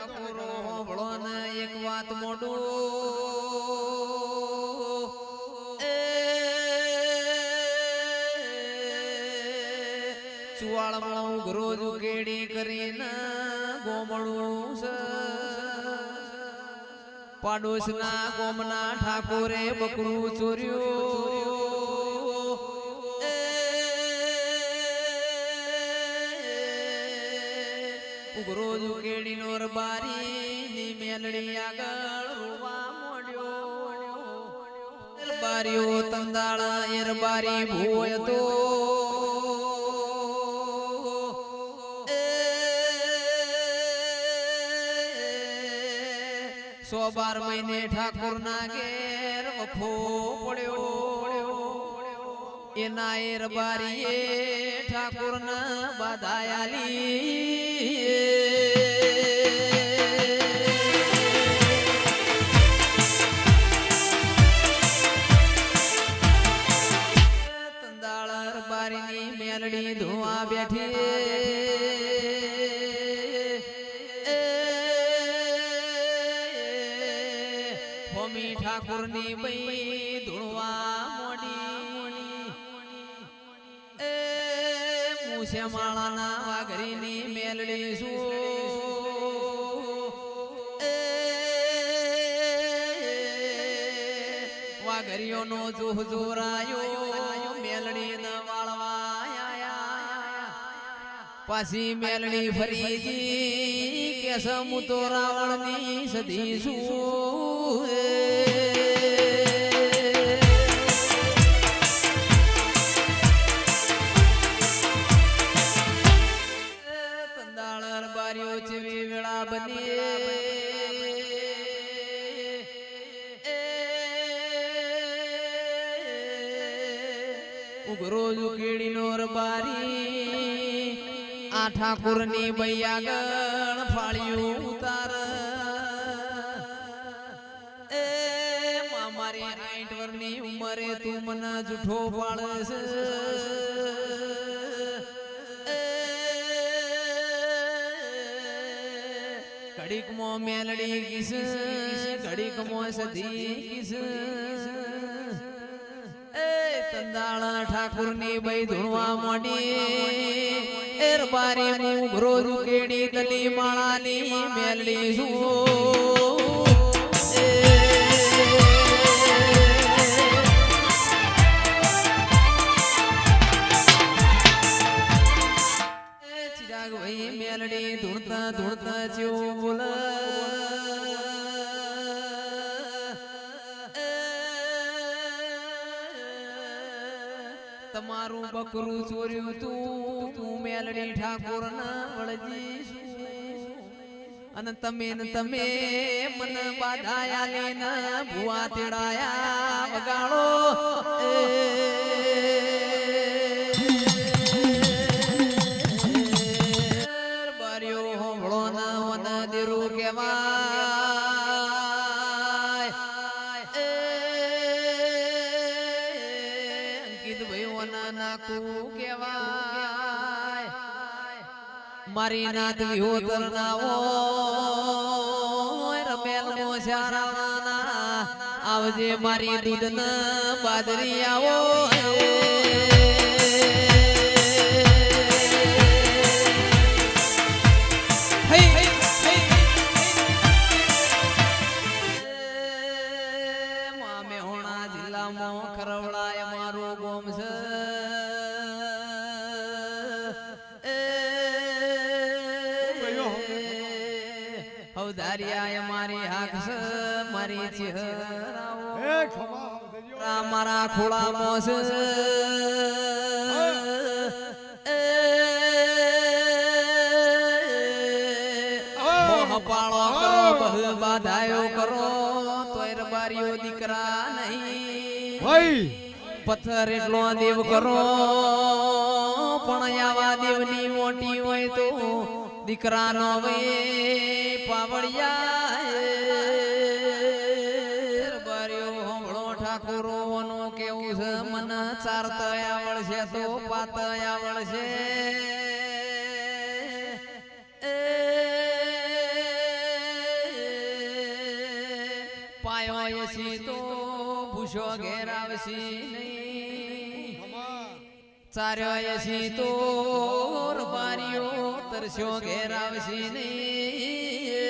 ઠાકોરો હોબળો ને એક વાત મોડું ચુવાળમાં ઉઘરો કેડી કરીને ગોમડું પાડોશના ગોમના ઠાકોરે બકરું ચોર્યું ઉઘરો કેડી નો રબારી ની મેલડી આગળ રોવા મોડ્યો બારીઓ તંદાળા એરબારી ભોય તો 12 મહિને ઠાકોર ના ઘેર વખો પડ્યો એના એરબારીએ ઠાકોર ના બાધાયાલી તંદાળ બારીની મેલડી ધોવા બેઠી ઠાકોર ની બઈ ધોવા મોડી એ મુસે માળાના વાઘરી ની મેલડી શું એ વાઘરીઓ નો જોહ જોરાયો મેલડી ના વાળવા પાછી મેલડી ફરીજી કે સમુતો રાવણ ની સધી શું તંદાળ બારીઓ ચેવી વેળા બની ઉઘરો કેડી નો રબારી આ ઠાકોર ની બઈ આગળ ફાળ્યું ઉતાર એ મારી 60 વર્ષની ઉંમરે તું મને જૂઠો પાડે છે ઘડીક મો મેલડી કિસ ઘડીક મો સધી કિસ એ તંદાળા ઠાકોર ની બઈ ધોવા મોડી એરબારી મુ ઘરો કેડી ગલી માળાની મેલડી શું ચિરાગ ભાઈ મેલડી ધૂણતા ધૂણતા જેવું બોલ તમારું બકરું ચોર્યું તું મેલડી ઠાકોર ના વળજી અને તમે મને બાધાયા લેના ભુવા તેડાયા વગાડો બારીઓ હોંભળો ના વન દેરું કેવાય અંકિત ભાઈઓ ના નાકું કેવાય મારી નાત વિહોતર ના હોય રમેલ નો શારાના આવજે મારી દૂધ ના બાજરી આવો મામે હોણા જિલ્લામાં ખરવડાય મારો ગોમ છે હવધારિયા મારી હાક છે મારી ચહેરાઓ મારા ખોળામાં છે પાળો કરો બહ બાધાયો કરો તોય રબારીઓ દીકરા નહીં પથ્થર એટલો દેવ કરો પણ આવા દેવની મોટી હોય તો દીકરાનો વે પાવડિયા રબારીઓ હોંભળો ઠાકોરોનો કેવું છે મને ચારતા આવડશે તો પાતા આવડશે પાયો યસી તો ભૂષો ઘેર આવશી નહીં ચાર્યો યસી તો રબારીઓ તરસ્યો ઘેર આવશી નહીં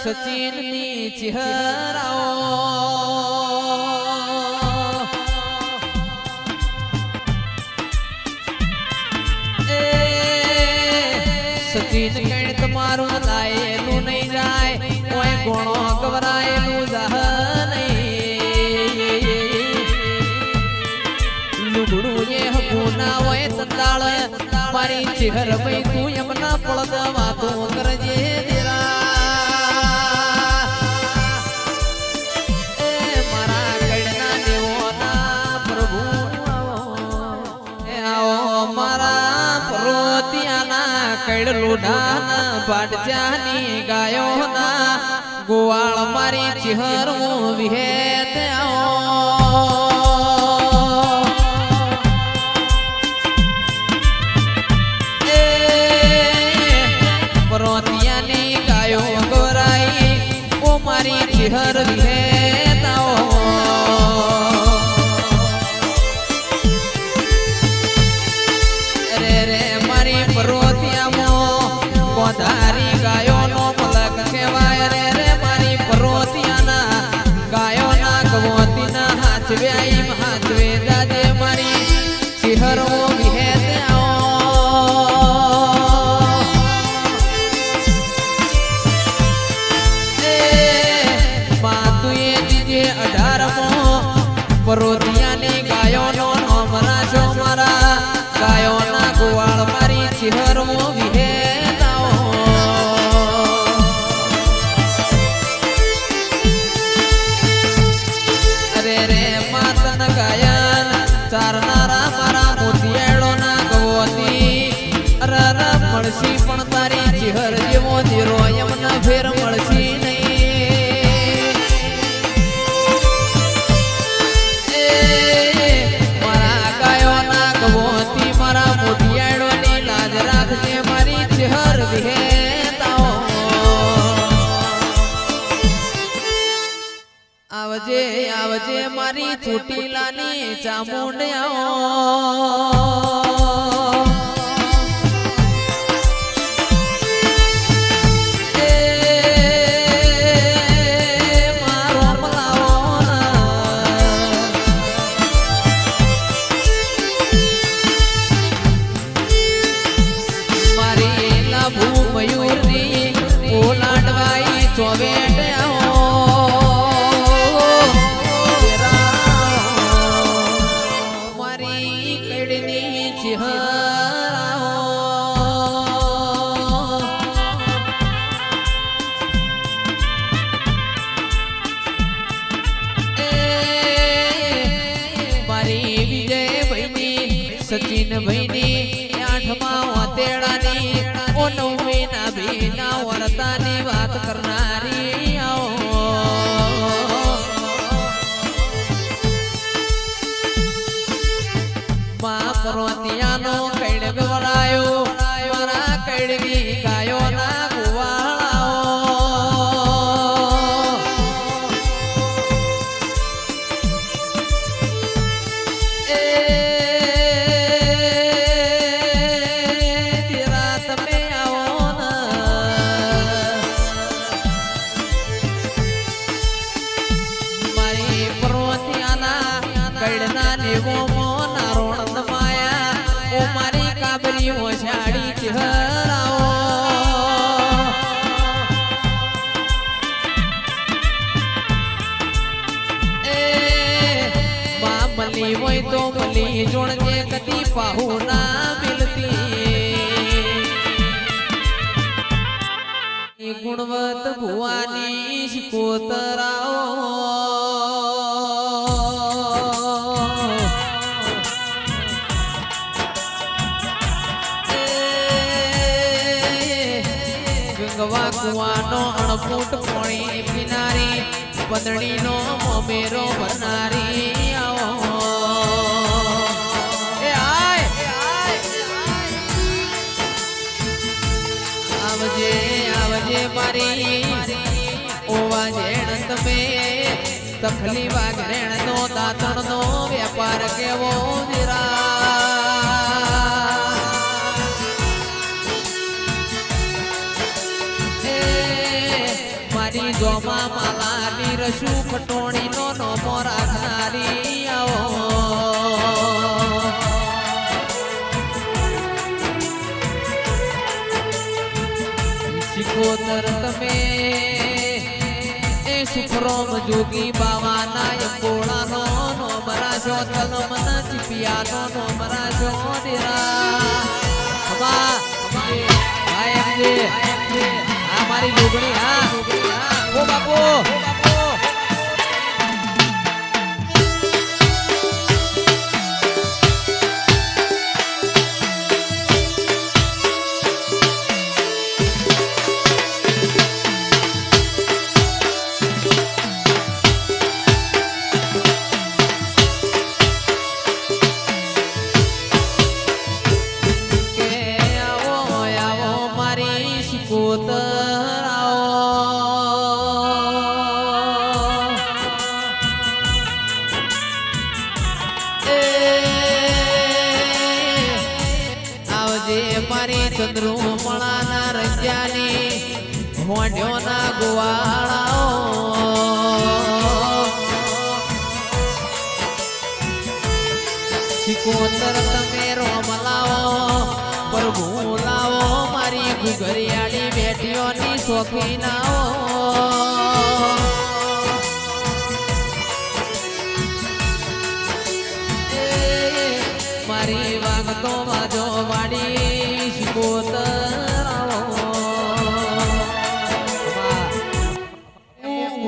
સચિન ની ચહેરાઓ સચિન કણ તમારું લાયેલું નહીં જાય કોઈ ગોણો ગવરાયેલું જાહ નહીં લુગડું એ હકુના હોય તંદાળ મારી ચહેર ભાઈ તું એમના પડદ વાતો કરજે કડલુડાના પાટજાની ગાયોના ગોવાળ મારી ચહેરું વિહેત પરોતિયાની ગાયો ગોરાઈ ઓ મારી ચહેર વિહેત રે રે મારી ધારી ગાયો નો પલક કહેવાય રે રે મારી પરોતિયાના ગાયો ના ગવોતી ના હાચવે આઈ હાચવે દાદે મારી ચહેરો વિહેત માતુએ દીજે 18મો પરોતિયાની ગાયો નો નામ રાજો મારા ગાયો ના ગોવાળ મારી ચહેરો વિહેત ચારનારા મારા મોતિયાળો ના ગવોતી અરર મળશી પણ તારી ચહેર જેવો ધીરો એમના ફેર મળશી નહીં મારા ગાયો ના ગવોતી મારા મોતિયાળો ની લાજ રાખજે મારી ચહેર વિહેતાઓ આવજે આવજે મારી ચોટીલાની ચામુંડિયાઓ મારો મલાવો મારી લાભુ મયુરની ઓલાડવાઈ ચોવેટ સચિન ભાઈની 8મા વાતેડાની ઓ 9મી ના ભીના વર્તાની વાત કરનારી મા પર્વતિયાનો કૈડગ વળાયો મારા કૈડગી ગાયો ના ઓછાડી ચહેરાઓ મલી હોય તો મલી જોણજે કદી પાહુ ના મિલતી ગુણવત ભુવાની શિકોતરાઓ કુવાનો અણફૂટ પોણી પીનારી પંદડીનો મોમેરો ભરનારી આવો એ આવજે આવજે મારી ઓવા જેણ તમે તખલી વાગરેણ નો દાતણ નો વેપાર કેવો મારી જોમા માલાની રસુ ખટોણી નો નોમો રાખનારી આવો શિકોતર તમે સુખરોમ જોગી બાવાના યકોળાનો નો મરાશો તલમન ચિપિયાનો નો મરાશો દેરા હવા ભાઈ આ મારી જોગણી હા ઓ બાપુ મારી ચંદ્રુ મણાના રંજાની હોંડ્યોના ગોવાળાઓ શિકોતર તમે રોમ લાવો પ્રભુ લાવો મારી ઘુઘરિયાળી બેટીઓની શોખીનાઓ મારી વાગતો વાજો વાડી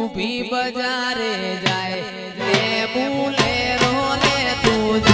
ઊભી બજારે જાય લે બોલે રોલે તું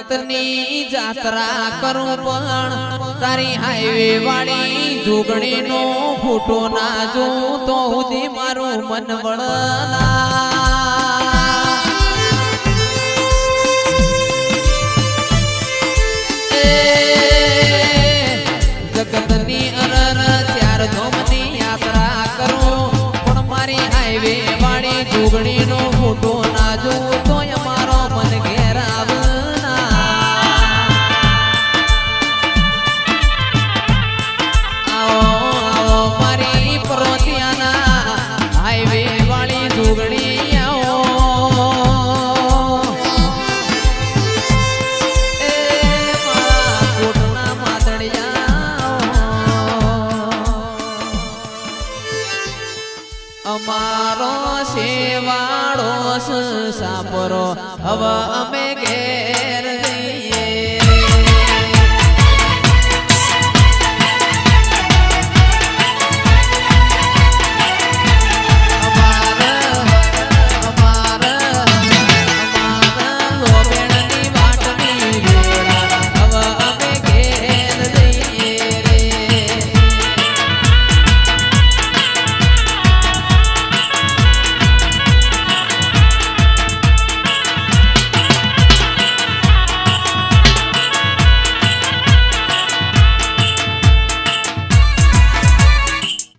જગતની જાત્રા કરું પણ તારી હાઈવે વાળી જોગણી નો ફોટો ના જો તો સુધી મારું મન વળના જગતની અરર ચાર ધોમની યાત્રા કરું પણ મારી હાઈવે વાળી જોગણી નો ફોટો ના જો તો અમારો મન ઘેર આવે અમારો સેવાળો સાપરો હવે અમે